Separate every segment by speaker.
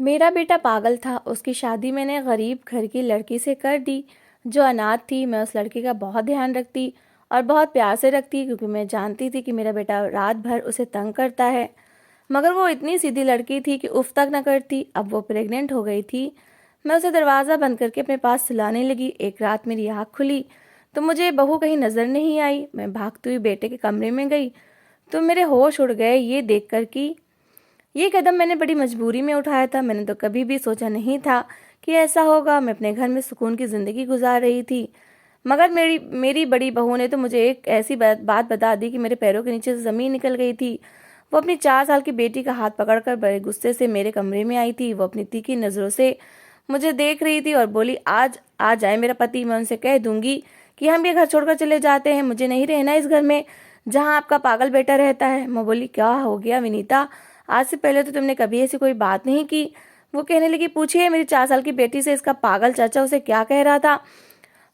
Speaker 1: मेरा बेटा पागल था। उसकी शादी मैंने गरीब घर की लड़की से कर दी जो अनाथ थी। मैं उस लड़की का बहुत ध्यान रखती और बहुत प्यार से रखती, क्योंकि मैं जानती थी कि मेरा बेटा रात भर उसे तंग करता है। मगर वो इतनी सीधी लड़की थी कि उफ तक न करती। अब वो प्रेग्नेंट हो गई थी। मैं उसे दरवाज़ा बंद करके अपने पास सुलाने लगी। एक रात मेरी आँख खुली तो मुझे बहू कहीं नज़र नहीं आई। मैं भागती हुई बेटे के कमरे में गई तो मेरे होश उड़ गए ये देखकर कि ये कदम मैंने बड़ी मजबूरी में उठाया था। मैंने तो कभी भी सोचा नहीं था कि ऐसा होगा। मैं अपने घर में सुकून की ज़िंदगी गुजार रही थी, मगर मेरी मेरी बड़ी बहू ने तो मुझे एक ऐसी बात बता दी कि मेरे पैरों के नीचे से ज़मीन निकल गई थी। वो अपनी 4 साल की बेटी का हाथ पकड़कर बड़े गुस्से से मेरे कमरे में आई थी। वो अपनी तीखी नज़रों से मुझे देख रही थी और बोली, आज आ जाए मेरा पति, मैं उनसे कह दूंगी कि हम ये घर छोड़कर चले जाते हैं। मुझे नहीं रहना इस घर में जहाँ आपका पागल बेटा रहता है। मैं बोली, क्या हो गया विनीता, आज से पहले तो तुमने कभी ऐसी कोई बात नहीं की। वो कहने लगी, पूछिए मेरी 4 साल की बेटी से इसका पागल चाचा उसे क्या कह रहा था।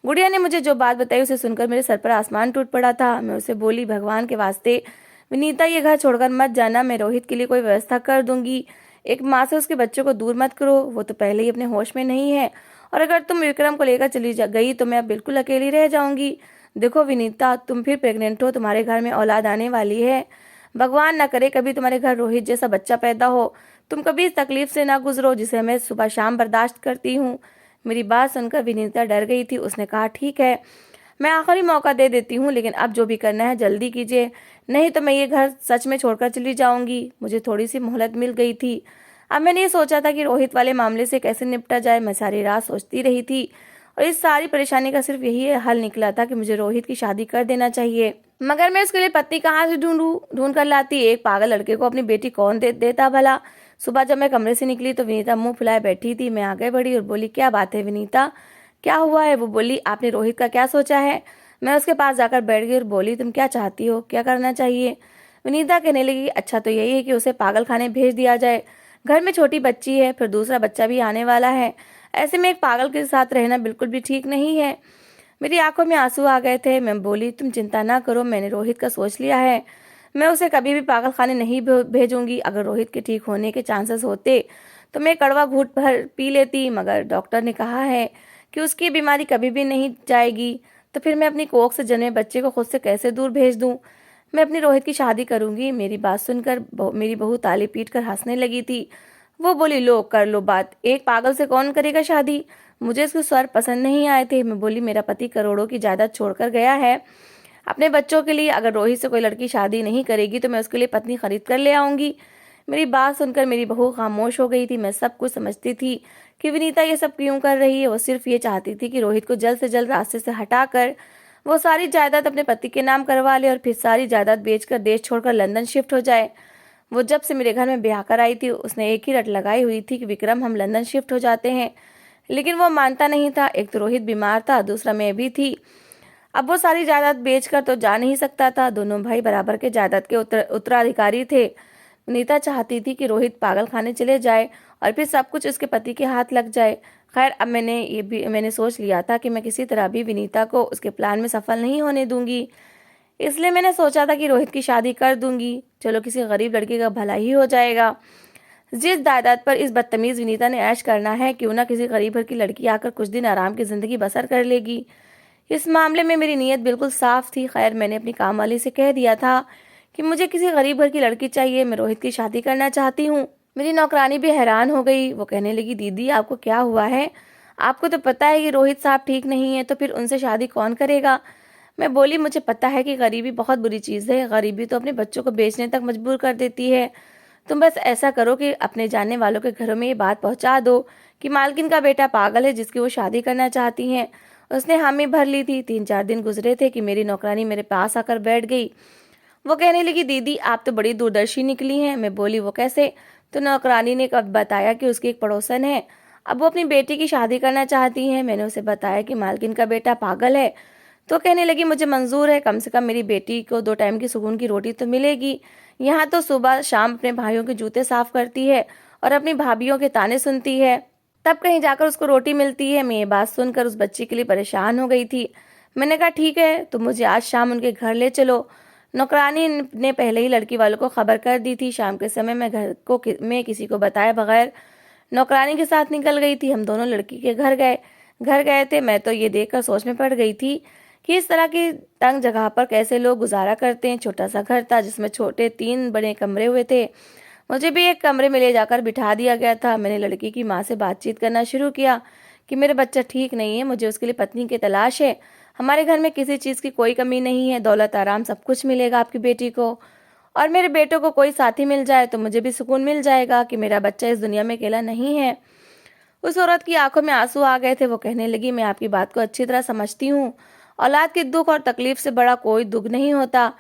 Speaker 1: गुड़िया ने मुझे जो बात बताई उसे सुनकर मेरे सर पर आसमान टूट पड़ा था। मैं उसे बोली, भगवान के वास्ते विनीता ये घर छोड़कर मत जाना। मैं रोहित के लिए कोई व्यवस्था कर दूंगी। एक माँ से उसके बच्चे को दूर मत करो, वो तो पहले ही अपने होश में नहीं है। और अगर तुम विक्रम को लेकर चली गई तो मैं अब बिल्कुल अकेली रह जाऊंगी। देखो विनीता, तुम फिर प्रेग्नेंट हो, तुम्हारे घर में औलाद आने वाली है। भगवान ना करे कभी तुम्हारे घर रोहित जैसा बच्चा पैदा हो। तुम कभी इस तकलीफ से ना गुजरो जिसे मैं सुबह शाम बर्दाश्त करती हूँ। मेरी बात सुनकर विनीता डर गई थी। उसने कहा, ठीक है, मैं आखिरी मौका दे देती हूँ, लेकिन अब जो भी करना है जल्दी कीजिए, नहीं तो मैं ये घर सच में छोड़कर चली जाऊंगी। मुझे थोड़ी सी मोहलत मिल गई थी। अब मैंने ये सोचा था कि रोहित वाले मामले से कैसे निपटा जाए। मैं सारी रात सोचती रही थी और इस सारी परेशानी का सिर्फ यही हल निकला था कि मुझे रोहित की शादी कर देना चाहिए। मगर मैं उसके लिए पत्नी कहाँ से ढूंढ कर लाती। एक पागल लड़के को अपनी बेटी कौन देता भला। सुबह जब मैं कमरे से निकली तो विनीता मुंह फुलाए बैठी थी। मैं आगे बढ़ी और बोली, क्या बात है विनीता, क्या हुआ है। वो बोली, आपने रोहित का क्या सोचा है। मैं उसके पास जाकर बैठ गई और बोली, तुम क्या चाहती हो, क्या करना चाहिए। विनीता कहने लगी, अच्छा तो यही है कि उसे पागल खाने भेज दिया जाए। घर में छोटी बच्ची है, फिर दूसरा बच्चा भी आने वाला है। ऐसे में एक पागल के साथ रहना बिल्कुल भी ठीक नहीं है। मेरी आंखों में आंसू आ गए थे। मैं बोली, तुम चिंता ना करो, मैंने रोहित का सोच लिया है। मैं उसे कभी भी पागल खाने नहीं भेजूंगी। अगर रोहित के ठीक होने के चांसेस होते तो मैं कड़वा घूंट भर पी लेती, मगर डॉक्टर ने कहा है कि उसकी बीमारी कभी भी नहीं जाएगी। तो फिर मैं अपनी कोख से जन्मे बच्चे को खुद से कैसे दूर भेज दूं। मैं अपनी रोहित की शादी करूंगी। मेरी बात सुनकर मेरी बहू ताली पीट कर हंसने लगी थी। वो बोली, लो कर लो बात, एक पागल से कौन करेगा शादी। मुझे इसके स्वर पसंद नहीं आए थे। मैं बोली, मेरा पति करोड़ों की जायदाद छोड़कर गया है अपने बच्चों के लिए। अगर रोहित से कोई लड़की शादी नहीं करेगी तो मैं उसके लिए पत्नी खरीद कर ले आऊंगी। मेरी बात सुनकर मेरी बहू खामोश हो गई थी। मैं सब कुछ समझती थी कि विनीता ये सब क्यों कर रही है। वो सिर्फ ये चाहती थी कि रोहित को जल्द से जल्द रास्ते से हटाकर वो सारी जायदाद अपने पति के नाम करवा ले और फिर सारी जायदाद बेचकर देश छोड़कर लंदन शिफ्ट हो जाए। वो जब से मेरे घर में ब्याह कर आई थी उसने एक ही रट लगाई हुई थी कि विक्रम हम लंदन शिफ्ट हो जाते हैं, लेकिन वो मानता नहीं था। एक तो रोहित बीमार था, दूसरा मैं भी थी। अब वो सारी जायदाद बेचकर तो जा नहीं सकता था। दोनों भाई बराबर के जायदाद के उत्तराधिकारी थे। नीता चाहती थी कि रोहित पागल खाने चले जाए और फिर सब कुछ उसके पति के हाथ लग जाए। खैर, अब मैंने सोच लिया था कि मैं किसी तरह भी विनीता को उसके प्लान में सफल नहीं होने दूंगी। इसलिए मैंने सोचा था कि रोहित की शादी कर दूंगी। चलो, किसी गरीब लड़के का भला ही हो जाएगा। जिस जायदाद पर इस बदतमीज विनीता ने ऐश करना है, क्यों ना किसी गरीब घर की लड़की आकर कुछ दिन आराम की जिंदगी बसर कर लेगी। इस मामले में मेरी नीयत बिल्कुल साफ थी। खैर, मैंने अपनी कामवाली से कह दिया था कि मुझे किसी गरीब घर की लड़की चाहिए, मैं रोहित की शादी करना चाहती हूँ। मेरी नौकरानी भी हैरान हो गई। वो कहने लगी, दीदी आपको क्या हुआ है, आपको तो पता है कि रोहित साहब ठीक नहीं है, तो फिर उनसे शादी कौन करेगा। मैं बोली, मुझे पता है कि गरीबी बहुत बुरी चीज़ है। गरीबी तो अपने बच्चों को बेचने तक मजबूर कर देती है। तुम बस ऐसा करो कि अपने जानने वालों के घरों में ये बात पहुंचा दो कि मालकिन का बेटा पागल है जिसकी वो शादी करना चाहती हैं। उसने हामी भर ली थी। 3-4 दिन गुजरे थे कि मेरी नौकरानी मेरे पास आकर बैठ गई। वो कहने लगी, दीदी आप तो बड़ी दूरदर्शी निकली हैं। मैं बोली, वो कैसे। तो नौकरानी ने कब बताया कि उसकी एक पड़ोसन है, अब वो अपनी बेटी की शादी करना चाहती हैं। मैंने उसे बताया कि मालकिन का बेटा पागल है। तो कहने लगी, मुझे मंजूर है, कम से कम मेरी बेटी को 2 टाइम की सुकून की रोटी तो मिलेगी। यहाँ तो सुबह शाम अपने भाइयों के जूते साफ करती है और अपनी भाभीयों के ताने सुनती है, तब कहीं जाकर उसको रोटी मिलती है। मैं ये बात सुनकर उस बच्ची के लिए परेशान हो गई थी। मैंने कहा, ठीक है, तो मुझे आज शाम उनके घर ले चलो। नौकरानी ने पहले ही लड़की वालों को खबर कर दी थी। शाम के समय मैं घर को मैं किसी को बताए बगैर नौकरानी के साथ निकल गई थी। हम दोनों लड़की के घर गए थे। मैं तो ये देखकर सोच में पड़ गई थी कि इस तरह की तंग जगह पर कैसे लोग गुजारा करते हैं। छोटा सा घर था जिसमें छोटे 3 बड़े कमरे हुए थे। मुझे भी एक कमरे में ले जाकर बिठा दिया गया था। मैंने लड़की की माँ से बातचीत करना शुरू किया कि मेरा बच्चा ठीक नहीं है, मुझे उसके लिए पत्नी की तलाश है। हमारे घर में किसी चीज़ की कोई कमी नहीं है, दौलत आराम सब कुछ मिलेगा आपकी बेटी को, और मेरे बेटों को कोई साथी मिल जाए तो मुझे भी सुकून मिल जाएगा कि मेरा बच्चा इस दुनिया में अकेला नहीं है। उस औरत की आंखों में आंसू आ गए थे। वो कहने लगी, मैं आपकी बात को अच्छी तरह समझती हूँ। औलाद के दुख और तकलीफ से बड़ा कोई दुख नहीं होता।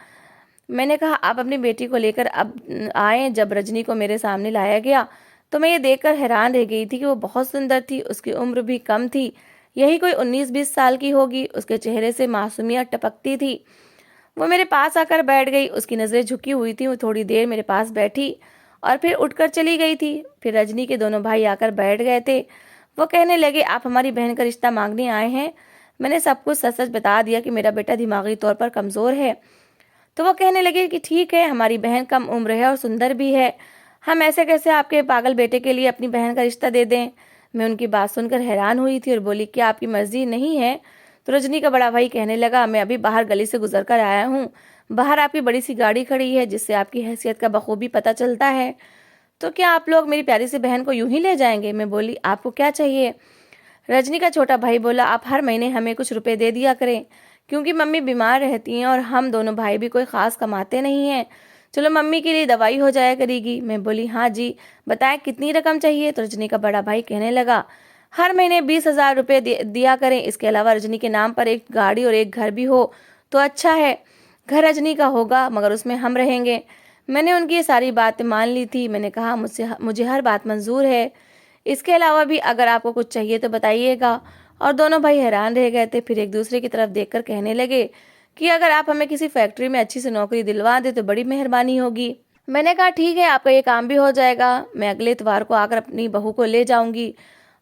Speaker 1: मैंने कहा, आप अपनी बेटी को लेकर अब आए। जब रजनी को मेरे सामने लाया गया तो मैं ये देखकर हैरान रह गई थी कि वो बहुत सुंदर थी। उसकी उम्र भी कम थी, यही कोई 19-20 साल की होगी। उसके चेहरे से मासूमियत टपकती थी। वो मेरे पास आकर बैठ गई। उसकी नज़रें झुकी हुई थी। वो थोड़ी देर मेरे पास बैठी और फिर उठकर चली गई थी। फिर रजनी के दोनों भाई आकर बैठ गए थे। वो कहने लगे, आप हमारी बहन का रिश्ता मांगने आए हैं। मैंने सब कुछ सच सच बता दिया कि मेरा बेटा दिमागी तौर पर कमज़ोर है। तो वो कहने लगे कि ठीक है, हमारी बहन कम उम्र है और सुंदर भी है, हम ऐसे कैसे आपके पागल बेटे के लिए अपनी बहन का रिश्ता दे दें। मैं उनकी बात सुनकर हैरान हुई थी और बोली, क्या आपकी मर्जी नहीं है? तो रजनी का बड़ा भाई कहने लगा, मैं अभी बाहर गली से गुजर कर आया हूँ। बाहर आपकी बड़ी सी गाड़ी खड़ी है जिससे आपकी हैसियत का बखूबी पता चलता है। तो क्या आप लोग मेरी प्यारी सी बहन को यूं ही ले जाएंगे? मैं बोली, आपको क्या चाहिए? रजनी का छोटा भाई बोला, आप हर महीने हमें कुछ रुपए दे दिया करें, क्योंकि मम्मी बीमार रहती हैं और हम दोनों भाई भी कोई ख़ास कमाते नहीं हैं। चलो मम्मी के लिए दवाई हो जाया करेगी। मैं बोली, हाँ जी, बताएं कितनी रकम चाहिए? तो रजनी का बड़ा भाई कहने लगा, हर महीने 20,000 रुपये दिया करें। इसके अलावा रजनी के नाम पर एक गाड़ी और एक घर भी हो तो अच्छा है। घर रजनी का होगा मगर उसमें हम रहेंगे। मैंने उनकी ये सारी बातें मान ली थी। मैंने कहा, मुझे हर बात मंजूर है। इसके अलावा भी अगर आपको कुछ चाहिए तो बताइएगा। और दोनों भाई हैरान रह गए थे। फिर एक दूसरे की तरफ देखकर कहने लगे कि अगर आप हमें किसी फैक्ट्री में अच्छी सी नौकरी दिलवा दे तो बड़ी मेहरबानी होगी। मैंने कहा, ठीक है, आपका ये काम भी हो जाएगा। मैं अगले इतवार को आकर अपनी बहू को ले जाऊंगी।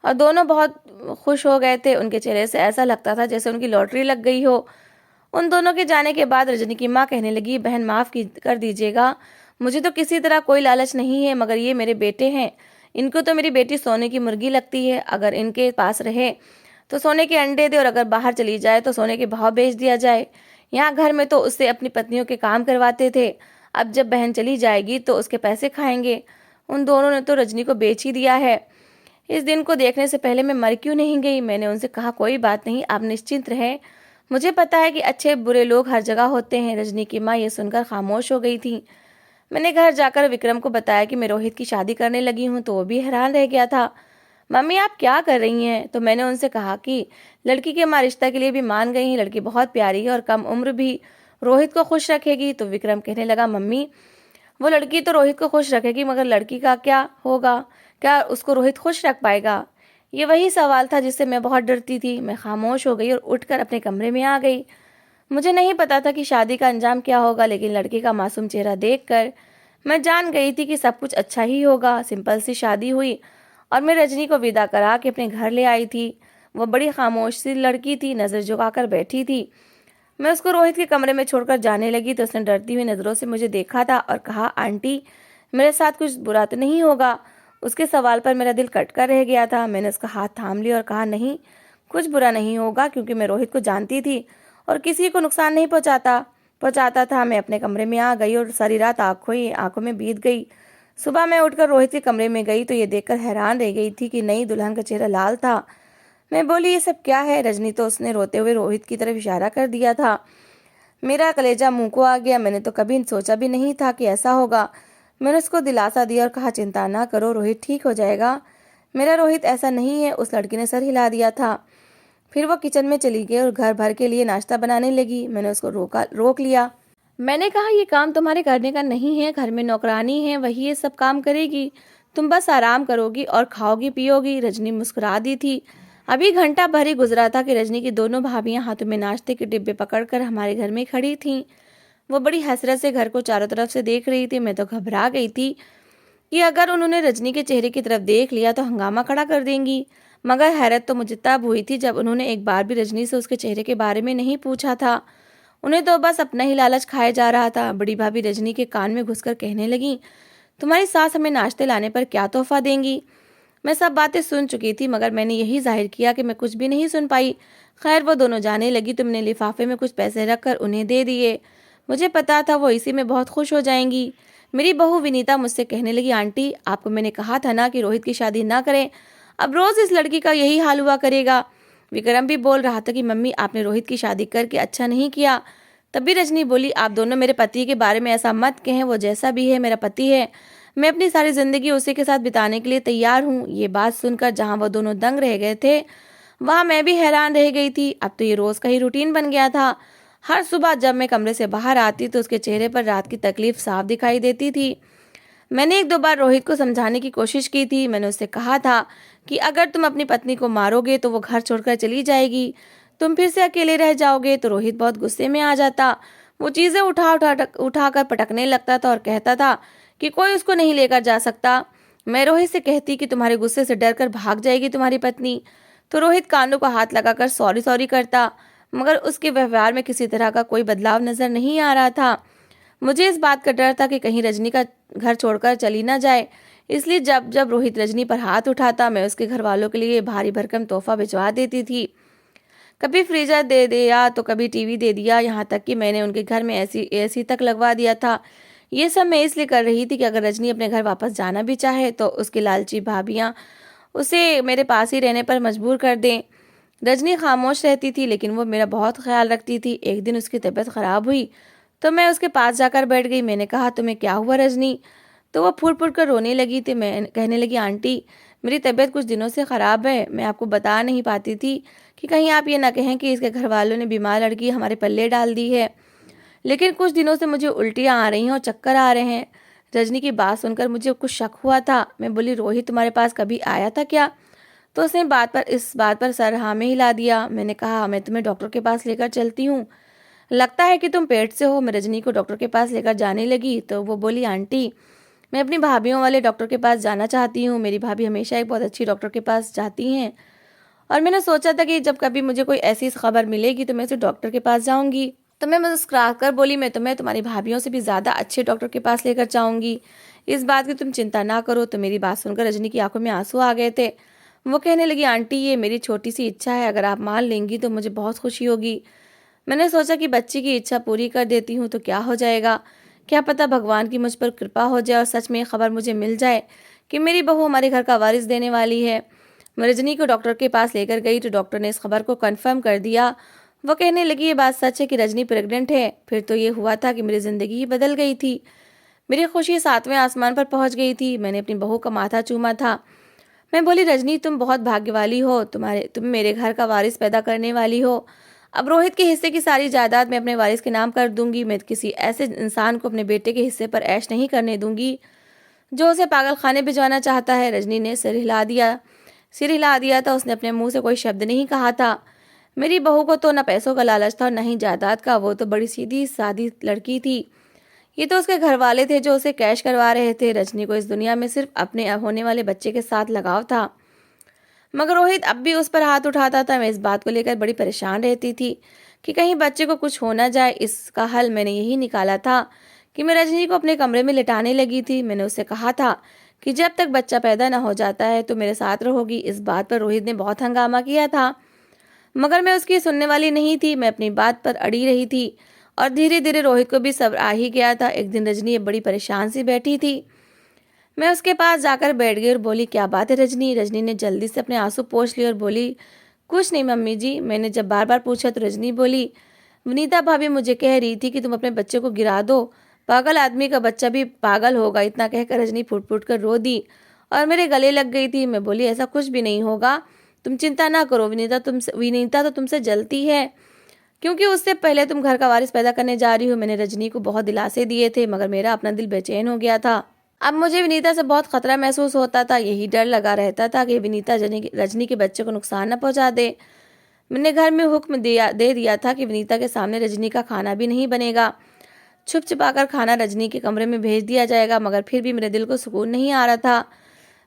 Speaker 1: और दोनों बहुत खुश हो गए थे। उनके चेहरे से ऐसा लगता था जैसे उनकी लॉटरी लग गई हो। उन दोनों के जाने के बाद रजनी की माँ कहने लगी, बहन कर दीजिएगा, मुझे तो किसी तरह कोई लालच नहीं है, मगर ये मेरे बेटे हैं। इनको तो मेरी बेटी सोने की मुर्गी लगती है। अगर इनके पास रहे तो सोने के अंडे दे और अगर बाहर चली जाए तो सोने के भाव बेच दिया जाए। यहाँ घर में तो उससे अपनी पत्नियों के काम करवाते थे, अब जब बहन चली जाएगी तो उसके पैसे खाएंगे। उन दोनों ने तो रजनी को बेच ही दिया है। इस दिन को देखने से पहले मैं मर क्यों नहीं गई? मैंने उनसे कहा, कोई बात नहीं, आप निश्चिंत रहें, मुझे पता है कि अच्छे बुरे लोग हर जगह होते हैं। रजनी की माँ ये सुनकर खामोश हो गई थी। मैंने घर जाकर विक्रम को बताया कि मैं रोहित की शादी करने लगी हूँ, तो वो भी हैरान रह गया था। मम्मी आप क्या कर रही हैं? तो मैंने उनसे कहा कि लड़की के माँ रिश्ता के लिए भी मान गई हैं, लड़की बहुत प्यारी है और कम उम्र भी, रोहित को खुश रखेगी। तो विक्रम कहने लगा, मम्मी वो लड़की तो रोहित को खुश रखेगी मगर लड़की का क्या होगा? क्या उसको रोहित खुश रख पाएगा? ये वही सवाल था जिससे मैं बहुत डरती थी। मैं खामोश हो गई और उठकर अपने कमरे में आ गई। मुझे नहीं पता था कि शादी का अंजाम क्या होगा, लेकिन लड़के का मासूम चेहरा देखकर मैं जान गई थी कि सब कुछ अच्छा ही होगा। सिंपल सी शादी हुई और मैं रजनी को विदा करा के अपने घर ले आई थी। वो बड़ी खामोश सी लड़की थी, नज़र झुकाकर बैठी थी। मैं उसको रोहित के कमरे में छोड़कर जाने लगी तो उसने डरती हुई नज़रों से मुझे देखा था और कहा, आंटी मेरे साथ कुछ बुरा तो नहीं होगा? उसके सवाल पर मेरा दिल कटकर रह गया था। मैंने उसका हाथ थाम लिया और कहा, नहीं, कुछ बुरा नहीं होगा, क्योंकि मैं रोहित को जानती थी और किसी को नुकसान नहीं पहुंचाता था। मैं अपने कमरे में आ गई और सारी रात आंखों में बीत गई। सुबह मैं उठकर रोहित के कमरे में गई तो ये देखकर हैरान रह गई थी कि नई दुल्हन का चेहरा लाल था। मैं बोली, ये सब क्या है? रजनी तो उसने रोते हुए रोहित की तरफ इशारा कर दिया था। मेरा कलेजा मुंह को आ गया। मैंने तो कभी सोचा भी नहीं था कि ऐसा होगा। मैंने उसको दिलासा दिया और कहा, चिंता ना करो, रोहित ठीक हो जाएगा। मेरा रोहित ऐसा नहीं है। उस लड़की ने सर हिला दिया था। फिर वो किचन में चली गई और घर भर के लिए नाश्ता बनाने लगी। मैंने उसको रोक लिया। मैंने कहा, ये काम तुम्हारे करने का नहीं है, घर में नौकरानी है, वही ये सब काम करेगी, तुम बस आराम करोगी और खाओगी पियोगी। रजनी मुस्कुरा दी थी। अभी घंटा भर ही गुजरा था कि रजनी की दोनों भाभियां हाथों में नाश्ते के डिब्बे पकड़कर हमारे घर में खड़ी थीं। वो बड़ी हसरत से घर को चारों तरफ से देख रही थी। मैं तो घबरा गई थी कि अगर उन्होंने रजनी के चेहरे की तरफ देख लिया तो हंगामा खड़ा कर देंगी। मगर हैरत तो मुझे तब हुई थी जब उन्होंने एक बार भी रजनी से उसके चेहरे के बारे में नहीं पूछा था। उन्हें तो बस अपना ही लालच खाया जा रहा था। बड़ी भाभी रजनी के कान में घुसकर कहने लगी, तुम्हारी सास हमें नाश्ते लाने पर क्या तोहफा देंगी? मैं सब बातें सुन चुकी थी, मगर मैंने यही जाहिर किया कि मैं कुछ भी नहीं सुन पाई। खैर वो दोनों जाने लगी तो मैंने लिफाफे में कुछ पैसे रखकर उन्हें दे दिए। मुझे पता था वो इसी में बहुत खुश हो जाएंगी। मेरी बहू विनीता मुझसे कहने लगी, आंटी आपको मैंने कहा था ना कि रोहित की शादी ना करें, अब रोज इस लड़की का यही हाल हुआ करेगा। विक्रम भी बोल रहा था कि मम्मी आपने रोहित की शादी करके अच्छा नहीं किया। तभी रजनी बोली, आप दोनों मेरे पति के बारे में ऐसा मत कहें, वो जैसा भी है मेरा पति है। मैं अपनी सारी जिंदगी उसी के साथ बिताने के लिए तैयार हूँ। ये बात सुनकर जहाँ वो दोनों दंग रह गए थे, वहाँ मैं भी हैरान रह गई थी। अब तो ये रोज का ही रूटीन बन गया था। हर सुबह जब मैं कमरे से बाहर आती तो उसके चेहरे पर रात की तकलीफ साफ दिखाई देती थी। मैंने एक दो बार रोहित को समझाने की कोशिश की थी। मैंने उससे कहा था कि अगर तुम अपनी पत्नी को मारोगे तो वो घर छोड़कर चली जाएगी, तुम फिर से अकेले रह जाओगे। तो रोहित बहुत गुस्से में आ जाता। वो चीजें उठा कर पटकने लगता था और कहता था कि कोई उसको नहीं लेकर जा सकता। मैं रोहित से कहती कि तुम्हारे गुस्से से डर कर भाग जाएगी तुम्हारी पत्नी, तो रोहित कानों को हाथ लगाकर सॉरी सॉरी करता, मगर उसके व्यवहार में किसी तरह का कोई बदलाव नजर नहीं आ रहा था। मुझे इस बात का डर था कि कहीं रजनी का घर छोड़कर चली ना जाए, इसलिए जब जब रोहित रजनी पर हाथ उठाता मैं उसके घर वालों के लिए भारी भरकम तोहफा भिजवा देती थी। कभी फ्रीजर दे दिया तो कभी टीवी दे दिया, यहाँ तक कि मैंने उनके घर में ऐसी एसी तक लगवा दिया था। ये सब मैं इसलिए कर रही थी कि अगर रजनी अपने घर वापस जाना भी चाहे तो उसकी लालची भाभियाँ उसे मेरे पास ही रहने पर मजबूर कर दें। रजनी खामोश रहती थी, लेकिन वो मेरा बहुत ख्याल रखती थी। एक दिन उसकी तबीयत खराब हुई तो मैं उसके पास जाकर बैठ गई। मैंने कहा, तुम्हें क्या हुआ रजनी? तो वो फुट फुट कर रोने लगी थी। मैं कहने लगी, आंटी मेरी तबीयत कुछ दिनों से ख़राब है, मैं आपको बता नहीं पाती थी कि कहीं आप ये ना कहें कि इसके घर वालों ने बीमार लड़की हमारे पल्ले डाल दी है, लेकिन कुछ दिनों से मुझे उल्टियाँ आ रही हैं और चक्कर आ रहे हैं। रजनी की बात सुनकर मुझे कुछ शक हुआ था। मैं बोली, रोहित तुम्हारे पास कभी आया था क्या? तो उसने इस बात पर सर हाँ में हिला दिया। मैंने कहा, मैं तुम्हें डॉक्टर के पास लेकर चलती हूँ, लगता है कि तुम पेट से हो। मैं रजनी को डॉक्टर के पास लेकर जाने लगी तो वो बोली, आंटी मैं अपनी भाभीियों वाले डॉक्टर के पास जाना चाहती हूँ। मेरी भाभी हमेशा एक बहुत अच्छी डॉक्टर के पास जाती हैं और मैंने सोचा था कि जब कभी मुझे कोई ऐसी खबर मिलेगी तो मैं उसे डॉक्टर के पास जाऊंगी। तो मैं मुस्कुरा कर बोली, मैं तुम्हें तुम्हारी भाभीियों से भी ज़्यादा अच्छे डॉक्टर के पास लेकर जाऊंगी, इस बात की तुम चिंता ना करो। तो मेरी बात सुनकर रजनी की आंखों में आंसू आ गए थे। वो कहने लगी, आंटी ये मेरी छोटी सी इच्छा है, अगर आप मान लेंगी तो मुझे बहुत खुशी होगी। मैंने सोचा कि बच्ची की इच्छा पूरी कर देती हूँ तो क्या हो जाएगा, क्या पता भगवान की मुझ पर कृपा हो जाए और सच में खबर मुझे मिल जाए कि मेरी बहू हमारे घर का वारिस देने वाली है। मैं रजनी को डॉक्टर के पास लेकर गई तो डॉक्टर ने इस खबर को कंफर्म कर दिया। वो कहने लगी, ये बात सच है कि रजनी प्रेग्नेंट है। फिर तो ये हुआ था कि मेरी ज़िंदगी ही बदल गई थी। मेरी खुशी 7वें आसमान पर पहुंच गई थी। मैंने अपनी बहू का माथा चूमा था। मैं बोली, रजनी तुम बहुत भाग्यवाली हो, तुम मेरे घर का वारिस पैदा करने वाली हो। अब रोहित के हिस्से की सारी जायदाद मैं अपने वारिस के नाम कर दूंगी। मैं किसी ऐसे इंसान को अपने बेटे के हिस्से पर ऐश नहीं करने दूंगी जो उसे पागल खाने भिजवाना चाहता है। रजनी ने सिर हिला दिया था। उसने अपने मुंह से कोई शब्द नहीं कहा था। मेरी बहू को तो न पैसों का लालच था और न ही जायदाद का। वो तो बड़ी सीधी सादी लड़की थी। ये तो उसके घर वाले थे जो उसे कैश करवा रहे थे। रजनी को इस दुनिया में सिर्फ अपने होने वाले बच्चे के साथ लगाव था, मगर रोहित अब भी उस पर हाथ उठाता था। मैं इस बात को लेकर बड़ी परेशान रहती थी कि कहीं बच्चे को कुछ हो ना जाए। इसका हल मैंने यही निकाला था कि मैं रजनी को अपने कमरे में लिटाने लगी थी। मैंने उससे कहा था कि जब तक बच्चा पैदा ना हो जाता है तो मेरे साथ रहोगी। इस बात पर रोहित ने बहुत हंगामा किया था, मगर मैं उसकी सुनने वाली नहीं थी। मैं अपनी बात पर अड़ी रही थी और धीरे धीरे रोहित को भी सब्र आ ही गया था। एक दिन रजनी बड़ी परेशान सी बैठी थी। मैं उसके पास जाकर बैठ गई और बोली, क्या बात है रजनी? रजनी ने जल्दी से अपने आंसू पोंछ लिए और बोली, कुछ नहीं मम्मी जी। मैंने जब बार बार पूछा तो रजनी बोली, वनीता भाभी मुझे कह रही थी कि तुम अपने बच्चे को गिरा दो, पागल आदमी का बच्चा भी पागल होगा। इतना कहकर रजनी फुट फुट कर रो दी और मेरे गले लग गई थी। मैं बोली, ऐसा कुछ भी नहीं होगा, तुम चिंता ना करो। विनीता तो तुमसे जलती है क्योंकि उससे पहले तुम घर का वारिस पैदा करने जा रही हो। मैंने रजनी को बहुत दिलासे दिए थे, मगर मेरा अपना दिल बेचैन हो गया था। अब मुझे विनीता से बहुत खतरा महसूस होता था। यही डर लगा रहता था कि विनीता रजनी के बच्चे को नुकसान न पहुंचा दे। मैंने घर में हुक्म दे दिया था कि विनीता के सामने रजनी का खाना भी नहीं बनेगा। छुप छुपाकर खाना रजनी के कमरे में भेज दिया जाएगा, मगर फिर भी मेरे दिल को सुकून नहीं आ रहा था।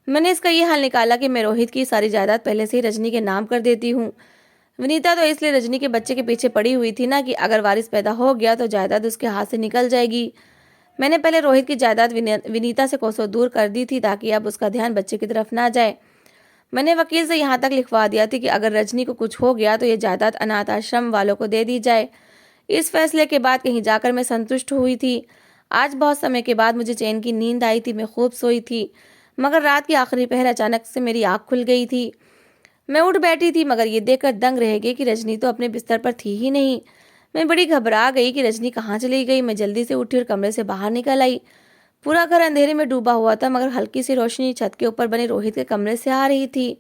Speaker 1: मैंने इसका ये हल निकाला कि मैं रोहित की सारी जायदाद पहले से ही रजनी के नाम कर देती हूँ। विनीता तो इसलिए रजनी के बच्चे के पीछे पड़ी हुई थी ना कि अगर वारिस पैदा हो गया तो जायदाद उसके हाथ से निकल जाएगी। मैंने पहले रोहित की जायदाद विनीता से कोसों दूर कर दी थी ताकि अब उसका ध्यान बच्चे की तरफ ना जाए। मैंने वकील से यहाँ तक लिखवा दिया था कि अगर रजनी को कुछ हो गया तो ये जायदाद अनाथ आश्रम वालों को दे दी जाए। इस फैसले के बाद कहीं जाकर मैं संतुष्ट हुई थी। आज बहुत समय के बाद मुझे चैन की नींद आई थी। मैं खूब सोई थी, मगर रात की आखिरी पहर अचानक से मेरी आँख खुल गई थी। मैं उठ बैठी थी, मगर ये देखकर दंग रह गई कि रजनी तो अपने बिस्तर पर थी ही नहीं। मैं बड़ी घबरा गई कि रजनी कहाँ चली गई। मैं जल्दी से उठी और कमरे से बाहर निकल आई। पूरा घर अंधेरे में डूबा हुआ था, मगर हल्की सी रोशनी छत के ऊपर बने रोहित के कमरे से आ रही थी।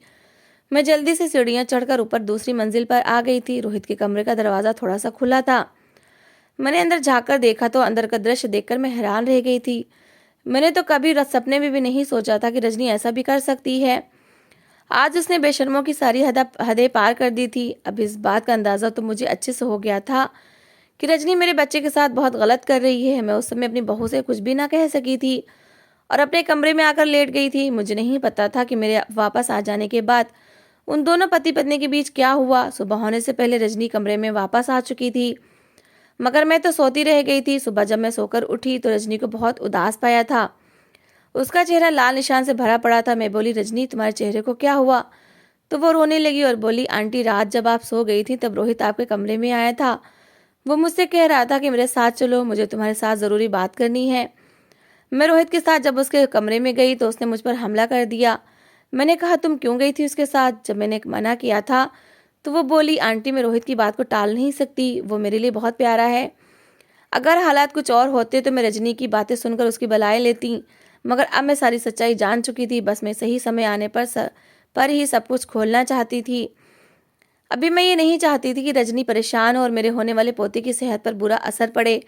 Speaker 1: मैं जल्दी से सीढ़ियां चढ़कर ऊपर दूसरी मंजिल पर आ गई थी। रोहित के कमरे का दरवाजा थोड़ा सा खुला था। मैंने अंदर झांककर देखा तो अंदर का दृश्य देखकर मैं हैरान रह गई थी। मैंने तो कभी सपने में भी नहीं सोचा था कि रजनी ऐसा भी कर सकती है। आज उसने बेशर्मों की सारी हदें पार कर दी थी। अब इस बात का अंदाजा तो मुझे अच्छे से हो गया था कि रजनी मेरे बच्चे के साथ बहुत गलत कर रही है। मैं उस समय अपनी बहू से कुछ भी ना कह सकी थी और अपने कमरे में आकर लेट गई थी। मुझे नहीं पता था कि मेरे वापस आ जाने के बाद उन दोनों पति पत्नी के बीच क्या हुआ। सुबह होने से पहले रजनी कमरे में वापस आ चुकी थी, मगर मैं तो सोती रह गई थी। सुबह जब मैं सोकर उठी तो रजनी को बहुत उदास पाया था। उसका चेहरा लाल निशान से भरा पड़ा था। मैं बोली, रजनी तुम्हारे चेहरे को क्या हुआ? तो वो रोने लगी और बोली, आंटी रात जब आप सो गई थी तब रोहित आपके कमरे में आया था। वो मुझसे कह रहा था कि मेरे साथ चलो, मुझे तुम्हारे साथ ज़रूरी बात करनी है। मैं रोहित के साथ जब उसके कमरे में गई तो उसने मुझ पर हमला कर दिया। मैंने कहा, तुम क्यों गई थी उसके साथ? जब मैंने मना किया था तो वो बोली, आंटी मैं रोहित की बात को टाल नहीं सकती, वो मेरे लिए बहुत प्यारा है। अगर हालात कुछ और होते तो मैं रजनी की बातें सुनकर उसकी बलाएं लेती, मगर अब मैं सारी सच्चाई जान चुकी थी। बस मैं सही समय आने पर ही सब कुछ खोलना चाहती थी। अभी मैं ये नहीं चाहती थी कि रजनी परेशान हो और मेरे होने वाले पोते की सेहत पर बुरा असर पड़े।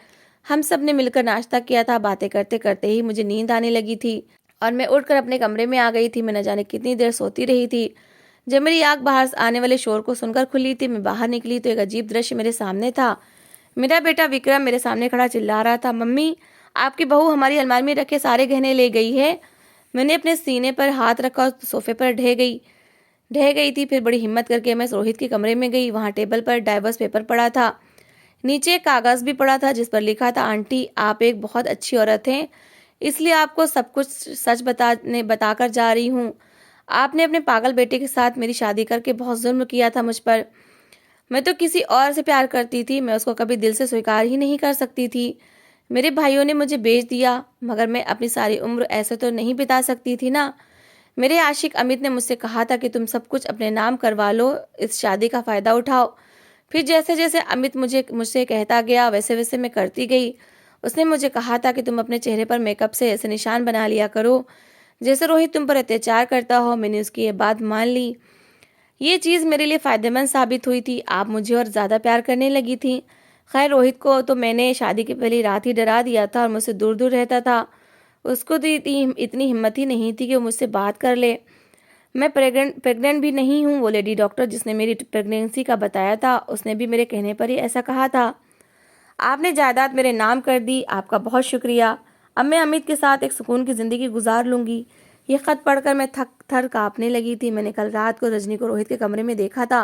Speaker 1: हम सब ने मिलकर नाश्ता किया था। बातें करते करते ही मुझे नींद आने लगी थी और मैं उठकर अपने कमरे में आ गई थी। मैं न जाने कितनी देर सोती रही थी। जब मेरी आंख बाहर से आने वाले शोर को सुनकर खुली थी, मैं बाहर निकली तो एक अजीब दृश्य मेरे सामने था। मेरा बेटा विक्रम मेरे सामने खड़ा चिल्ला रहा था, मम्मी आपकी बहू हमारी अलमारी में रखे सारे गहने ले गई है। मैंने अपने सीने पर हाथ रखा और सोफे पर ढह गई थी। फिर बड़ी हिम्मत करके मैं रोहित के कमरे में गई। वहाँ टेबल पर डाइवर्स पेपर पड़ा था। नीचे एक कागज़ भी पड़ा था जिस पर लिखा था, आंटी आप एक बहुत अच्छी औरत हैं, इसलिए आपको सब कुछ सच बताकर जा रही हूँ। आपने अपने पागल बेटे के साथ मेरी शादी करके बहुत जुल्म किया था मुझ पर। मैं तो किसी और से प्यार करती थी, मैं उसको कभी दिल से स्वीकार ही नहीं कर सकती थी। मेरे भाइयों ने मुझे बेच दिया, मगर मैं अपनी सारी उम्र ऐसे तो नहीं बिता सकती थी ना। मेरे आशिक अमित ने मुझसे कहा था कि तुम सब कुछ अपने नाम करवा लो, इस शादी का फ़ायदा उठाओ। फिर जैसे जैसे अमित मुझसे कहता गया वैसे वैसे मैं करती गई। उसने मुझे कहा था कि तुम अपने चेहरे पर मेकअप से ऐसे निशान बना लिया करो जैसे रोहित तुम पर अत्याचार करता हो। मैंने उसकी ये बात मान ली। ये चीज़ मेरे लिए फ़ायदेमंद साबित हुई थी। आप मुझे और ज़्यादा प्यार करने लगी थी। खैर रोहित को तो मैंने शादी की पहली रात ही डरा दिया था और मुझसे दूर दूर रहता था। उसको तो इतनी हिम्मत ही नहीं थी कि वो मुझसे बात कर ले। मैं प्रेग्नेंट भी नहीं हूँ। वो लेडी डॉक्टर जिसने मेरी प्रेगनेंसी का बताया था उसने भी मेरे कहने पर ही ऐसा कहा था। आपने जायदाद मेरे नाम कर दी, आपका बहुत शुक्रिया। अब मैं अमित के साथ एक सुकून की ज़िंदगी गुजार लूँगी। ये ख़त पढ़कर मैं थक थर काँपने लगी थी। मैंने कल रात को रजनी को रोहित के कमरे में देखा था।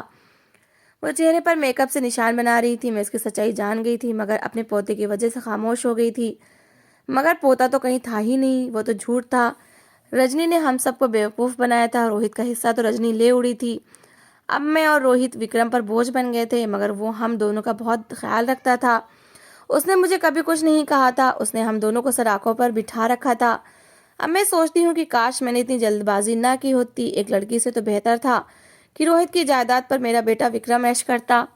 Speaker 1: वो चेहरे पर मेकअप से निशान बना रही थी। मैं इसकी सच्चाई जान गई थी, मगर अपने पोते की वजह से खामोश हो गई थी। मगर पोता तो कहीं था ही नहीं, वो तो झूठ था। रजनी ने हम सबको बेवकूफ़ बनाया था। रोहित का हिस्सा तो रजनी ले उड़ी थी। अब मैं और रोहित विक्रम पर बोझ बन गए थे, मगर वो हम दोनों का बहुत ख्याल रखता था। उसने मुझे कभी कुछ नहीं कहा था। उसने हम दोनों को सराखों पर बिठा रखा था। अब मैं सोचती हूँ कि काश मैंने इतनी जल्दबाजी ना की होती। एक लड़की से तो बेहतर था कि रोहित की जायदाद पर मेरा बेटा विक्रम ऐश करता।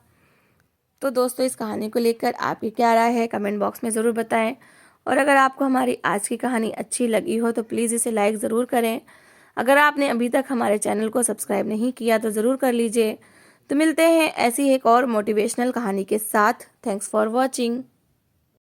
Speaker 1: तो दोस्तों, इस कहानी को लेकर आपकी क्या राय है कमेंट बॉक्स में ज़रूर बताएं। और अगर आपको हमारी आज की कहानी अच्छी लगी हो तो प्लीज़ इसे लाइक ज़रूर करें। अगर आपने अभी तक हमारे चैनल को सब्सक्राइब नहीं किया तो ज़रूर कर लीजिए। तो मिलते हैं ऐसी एक और मोटिवेशनल कहानी के साथ। Thanks for watching.